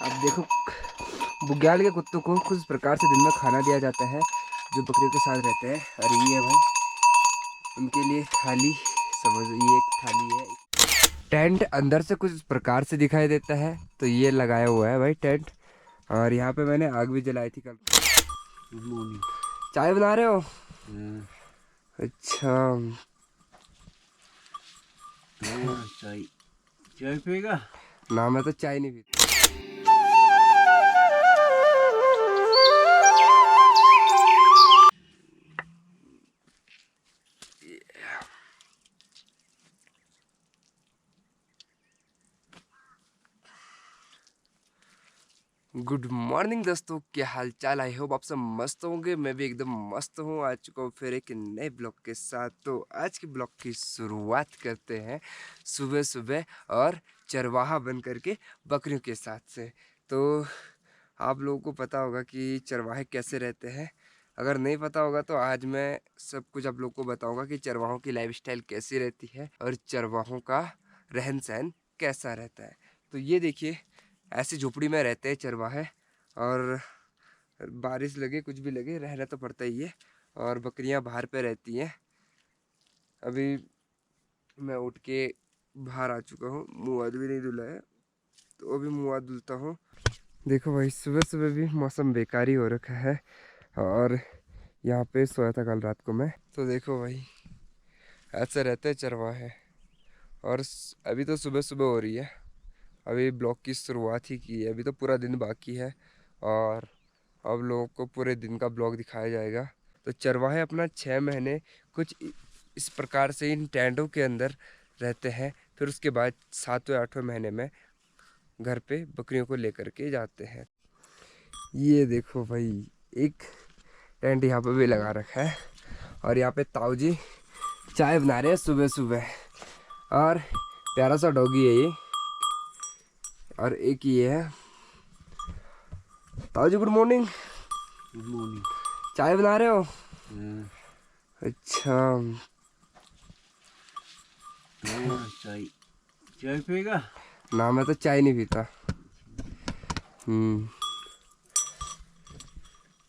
अब देखो, बुग्याल के कुत्तों को कुछ प्रकार से दिन में खाना दिया जाता है जो बकरियों के साथ रहते हैं। और ये है भाई उनके लिए थाली, समझ ये एक थाली है। टेंट अंदर से कुछ प्रकार से दिखाई देता है, तो ये लगाया हुआ है भाई टेंट। और यहाँ पे मैंने आग भी जलाई थी कल। Good morning. चाय बना रहे हो? अच्छा। चाय चाय पिएगा? ना, मैं तो चाय नहीं पीता। गुड मॉर्निंग दोस्तों, क्या हाल चाल? आई होप आप सब मस्त होंगे। मैं भी एकदम मस्त हूँ। आ चुका हूँ फिर एक नए ब्लॉग के साथ। तो आज के ब्लॉग की शुरुआत करते हैं सुबह सुबह और चरवाहा बन करके बकरियों के साथ से। तो आप लोगों को पता होगा कि चरवाहे कैसे रहते हैं। अगर नहीं पता होगा तो आज मैं सब कुछ आप लोगों को बताऊंगा कि चरवाहों की लाइफस्टाइल कैसी रहती है और चरवाहों का रहन सहन कैसा रहता है। तो ये देखिए, ऐसी झोपड़ी में रहते हैं चरवाहे। और बारिश लगे कुछ भी लगे, रहना तो पड़ता ही है। और बकरियां बाहर पे रहती हैं। अभी मैं उठ के बाहर आ चुका हूँ, मुँह हाथ भी नहीं धुला है, तो अभी मुँह हाथ धुलता हूँ। देखो भाई, सुबह सुबह भी मौसम बेकार ही हो रखा है। और यहाँ पे सोया था कल रात को मैं। तो देखो भाई, ऐसे रहते हैं चरवाहे। और अभी तो सुबह सुबह हो रही है, अभी ब्लॉग की शुरुआत ही की है, अभी तो पूरा दिन बाकी है। और अब लोगों को पूरे दिन का ब्लॉग दिखाया जाएगा। तो चरवाहे अपना 6 महीने कुछ इस प्रकार से इन टेंटों के अंदर रहते हैं। फिर उसके बाद 7वें 8वें महीने में घर पे बकरियों को लेकर के जाते हैं। ये देखो भाई, एक टेंट यहाँ पे भी लगा रखा है। और यहाँ पे ताऊ जी चाय बना रहे हैं सुबह सुबह। और प्यारा सा डॉगी है ये। और एक ये है। ताऊ जी गुड मॉर्निंग। Good morning. चाय बना रहे हो? अच्छा। चाय चाय पिएगा? ना, मैं तो चाय नहीं पीता।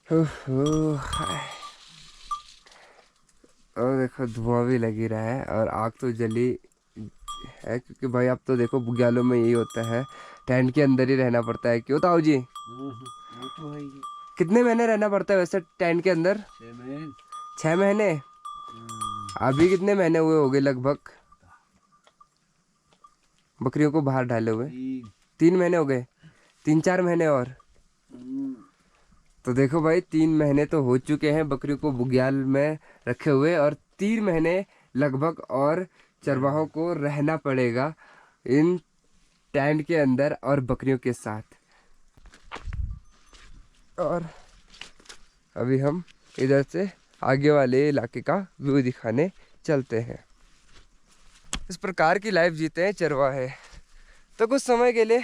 हाय। और देखो, धुआं भी लगी रहा है और आग तो जली है, क्योंकि भाई अब तो देखो बुग्यालों में यही होता है, टेंट के अंदर ही रहना पड़ता है। क्यों ताऊ जी? वो तो है ही। कितने महीने रहना पड़ता है वैसे टेंट के अंदर? 6 महीने। 6 महीने। अभी कितने महीने हुए होंगे लगभग बकरियों को बाहर डाले हुए? 3 महीने हो गए। 3 4 महीने और। तो देखो भाई, 3 महीने तो हो चुके हैं बकरियों को बुग्याल में रखे हुए। और 3 महीने लगभग और चरवाहों को रहना पड़ेगा इन टेंट के अंदर और बकरियों के साथ। और अभी हम इधर से आगे वाले इलाके का व्यू दिखाने चलते हैं। इस प्रकार की लाइफ जीते हैं चरवाहे। तो कुछ समय के लिए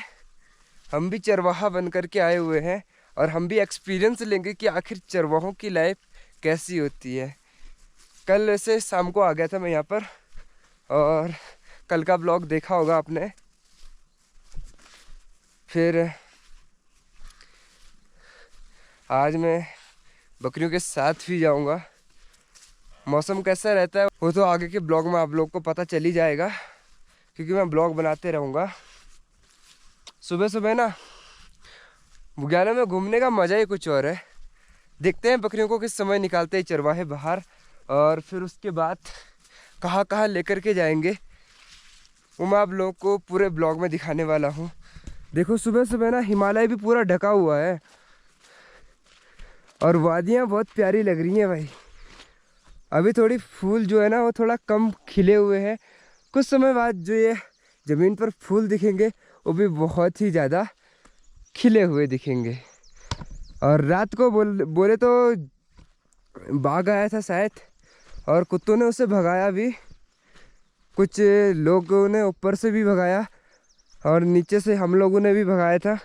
हम भी चरवाहा बन करके आए हुए हैं और हम भी एक्सपीरियंस लेंगे कि आखिर चरवाहों की लाइफ कैसी होती है। कल वैसे शाम को आ गया था मैं यहाँ पर, और कल का ब्लॉग देखा होगा आपने। फिर आज मैं बकरियों के साथ भी जाऊँगा। मौसम कैसा रहता है वो तो आगे के ब्लॉग में आप लोग को पता चल ही जाएगा, क्योंकि मैं ब्लॉग बनाते रहूँगा। सुबह सुबह ना बुग्यालों में घूमने का मज़ा ही कुछ और है। देखते हैं बकरियों को किस समय निकालते हैं चरवाहे बाहर, और फिर उसके बाद कहाँ कहाँ लेकर के जाएंगे वो मैं आप लोगों को पूरे ब्लॉग में दिखाने वाला हूँ। देखो, सुबह सुबह ना हिमालय भी पूरा ढका हुआ है और वादियाँ बहुत प्यारी लग रही हैं भाई। अभी थोड़ी फूल जो है ना वो थोड़ा कम खिले हुए हैं। कुछ समय बाद जो ये ज़मीन पर फूल दिखेंगे वो भी बहुत ही ज़्यादा खिले हुए दिखेंगे। और रात को बोले तो बाघ आया था शायद, और कुत्तों ने उसे भगाया भी। कुछ लोगों ने ऊपर से भी भगाया और नीचे से हम लोगों ने भी भगाया था।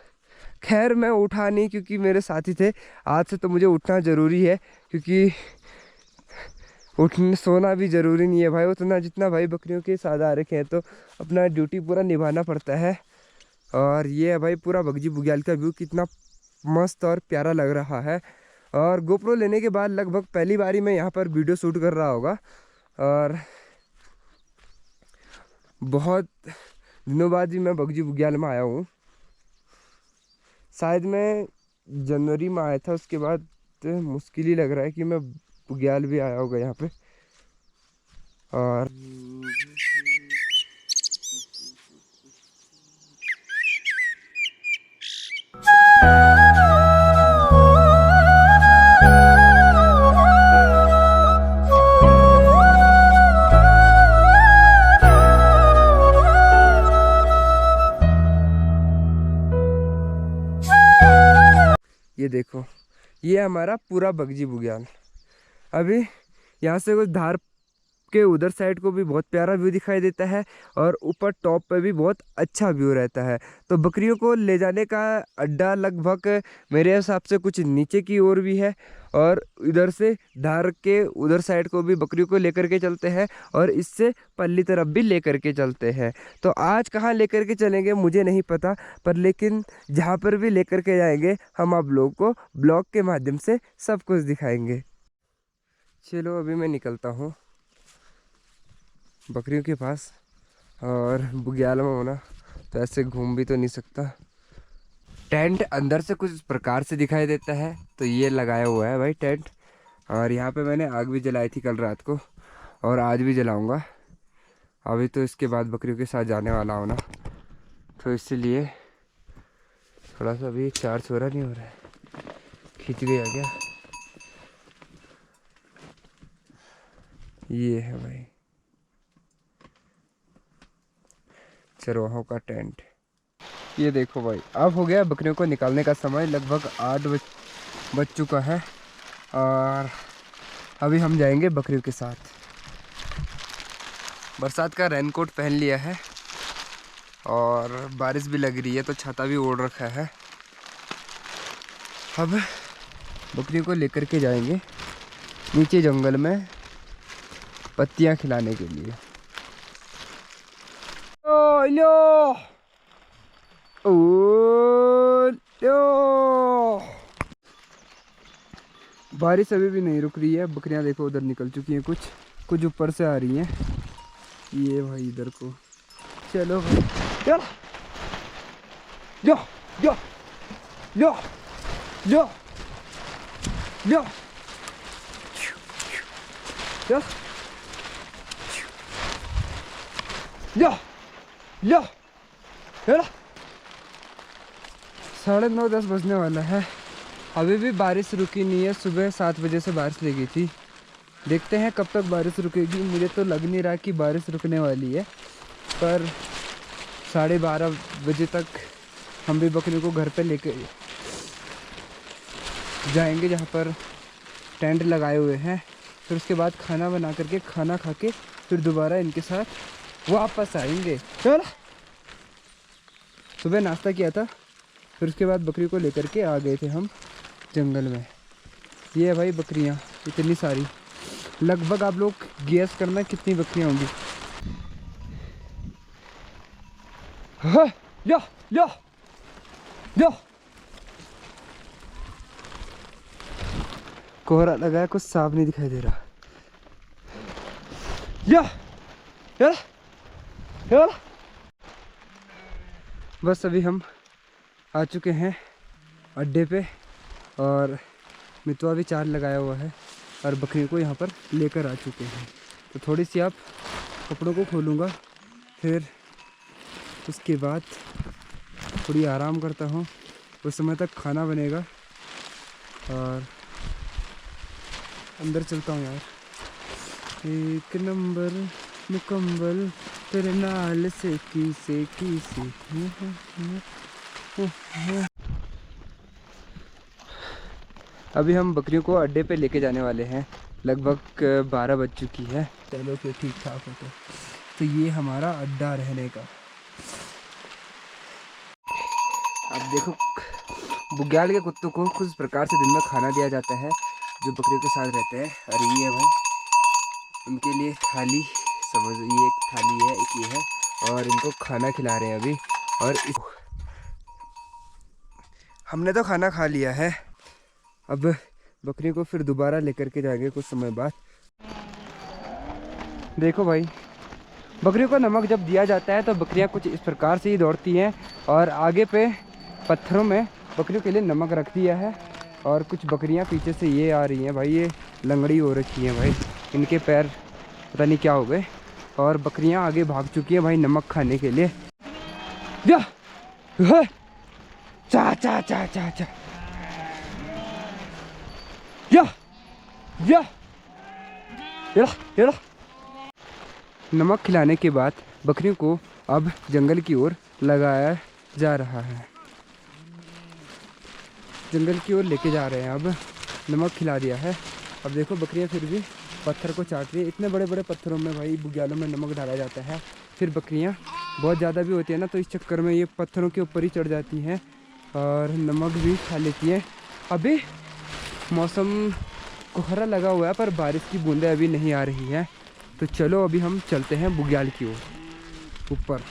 खैर मैं उठा नहीं, क्योंकि मेरे साथी थे। आज से तो मुझे उठना ज़रूरी है, क्योंकि उठने सोना भी ज़रूरी नहीं है भाई उतना, जितना भाई बकरियों के साथ आ रखे हैं, तो अपना ड्यूटी पूरा निभाना पड़ता है। और ये है भाई पूरा बगजी बुग्याल का व्यू, कितना मस्त और प्यारा लग रहा है। और गोप्रो लेने के बाद लगभग पहली बारी मैं यहाँ पर वीडियो शूट कर रहा होगा, और बहुत दिनों बाद ही मैं बगजी बुग्याल में आया हूँ। शायद मैं जनवरी में आया था, उसके बाद मुश्किल ही लग रहा है कि मैं बुग्याल भी आया होगा यहाँ पे। और ये देखो, ये हमारा पूरा बगजी बुग्याल। अभी यहाँ से कुछ धार के उधर साइड को भी बहुत प्यारा व्यू दिखाई देता है, और ऊपर टॉप पे भी बहुत अच्छा व्यू रहता है। तो बकरियों को ले जाने का अड्डा लगभग मेरे हिसाब से कुछ नीचे की ओर भी है, और इधर से धार के उधर साइड को भी बकरियों को लेकर के चलते हैं, और इससे पल्ली तरफ भी लेकर के चलते हैं। तो आज कहाँ लेकर के चलेंगे मुझे नहीं पता, पर लेकिन जहाँ पर भी लेकर के जाएंगे हम आप लोगों को ब्लॉग के माध्यम से सब कुछ दिखाएंगे। चलो अभी मैं निकलता हूँ बकरियों के पास, और बुग्याल में होना तो ऐसे घूम भी तो नहीं सकता। टेंट अंदर से कुछ प्रकार से दिखाई देता है, तो ये लगाया हुआ है भाई टेंट। और यहाँ पे मैंने आग भी जलाई थी कल रात को, और आज भी जलाऊंगा। अभी तो इसके बाद बकरियों के साथ जाने वाला हूँ ना, तो इसीलिए थोड़ा सा अभी चार्ज हो रहा नहीं हो रहा है। खींच गया क्या? ये है भाई चरवाहों का टेंट। ये देखो भाई, अब हो गया बकरियों को निकालने का समय। लगभग 8 बज चुका है, और अभी हम जाएंगे बकरियों के साथ। बरसात का रेनकोट पहन लिया है, और बारिश भी लग रही है तो छाता भी ओढ़ रखा है। अब बकरियों को लेकर के जाएंगे नीचे जंगल में पत्तियां खिलाने के लिए। ओ लो, ओ लो। बारिश अभी भी नहीं रुक रही है। बकरियां देखो उधर निकल चुकी हैं, कुछ ऊपर से आ रही हैं। ये भाई इधर को चलो भाई, चल जो जो जो जो जो चल जो जो। 9:30 बजने वाला है, अभी भी बारिश रुकी नहीं है। सुबह 7 बजे से बारिश लगी थी, देखते हैं कब तक बारिश रुकेगी। मुझे तो लग नहीं रहा कि बारिश रुकने वाली है, पर 12:30 बजे तक हम भी बकरियों को घर पे लेके जाएंगे जहाँ पर टेंट लगाए हुए हैं। फिर उसके बाद खाना बना करके, खाना खा के फिर दोबारा इनके साथ वापस आएंगे। चल, सुबह नाश्ता किया था, फिर उसके बाद बकरी को लेकर के आ गए थे हम जंगल में। ये है भाई बकरियां, इतनी सारी। लगभग आप लोग गैस करना कितनी बकरियां होंगी। हाँ, या या या। कोहरा लगा है, कुछ साफ नहीं दिखाई दे रहा। या या या। बस अभी हम आ चुके हैं अड्डे पे, और मितवा भी चार लगाया हुआ है, और बकरियों को यहाँ पर लेकर आ चुके हैं। तो थोड़ी सी आप कपड़ों को खोलूँगा, फिर उसके बाद थोड़ी आराम करता हूँ। उस समय तक खाना बनेगा, और अंदर चलता हूँ यार। एक नंबर मुकम्मल तेरे नाल से की अभी हम बकरियों को अड्डे पे लेके जाने वाले हैं। लगभग 12 बज चुकी है। चलो फिर ठीक ठाक हो तो ये हमारा अड्डा रहने का। अब देखो, बुग्याल के कुत्तों को कुछ प्रकार से दिन में खाना दिया जाता है जो बकरियों के साथ रहते हैं। और ये है भाई उनके लिए थाली, समझ, ये एक थाली है, एक ये है, और इनको खाना खिला रहे हैं अभी। और हमने तो खाना खा लिया है, अब बकरी को फिर दोबारा लेकर के जाएंगे कुछ समय बाद। देखो भाई, बकरियों को नमक जब दिया जाता है तो बकरियां कुछ इस प्रकार से ही दौड़ती हैं, और आगे पे पत्थरों में बकरियों के लिए नमक रख दिया है। और कुछ बकरियां पीछे से ये आ रही हैं भाई, ये लंगड़ी हो रखी हैं भाई, इनके पैर पता नहीं क्या हो गए। और बकरियां आगे भाग चुकी हैं भाई नमक खाने के लिए। या चा चा चा चा चा या या ये नमक खिलाने के बाद बकरियों को अब जंगल की ओर लगाया जा रहा है। जंगल की ओर लेके जा रहे हैं, अब नमक खिला दिया है। अब देखो बकरियां फिर भी पत्थर को चाट रही है। इतने बड़े बड़े पत्थरों में भाई बुग्यालों में नमक डाला जाता है, फिर बकरियां बहुत ज़्यादा भी होती है ना, तो इस चक्कर में ये पत्थरों के ऊपर ही चढ़ जाती हैं और नमक भी खा लेती हैं। अभी मौसम कोहरा लगा हुआ है पर बारिश की बूंदें अभी नहीं आ रही हैं, तो चलो अभी हम चलते हैं बुग्याल की ओर ऊपर।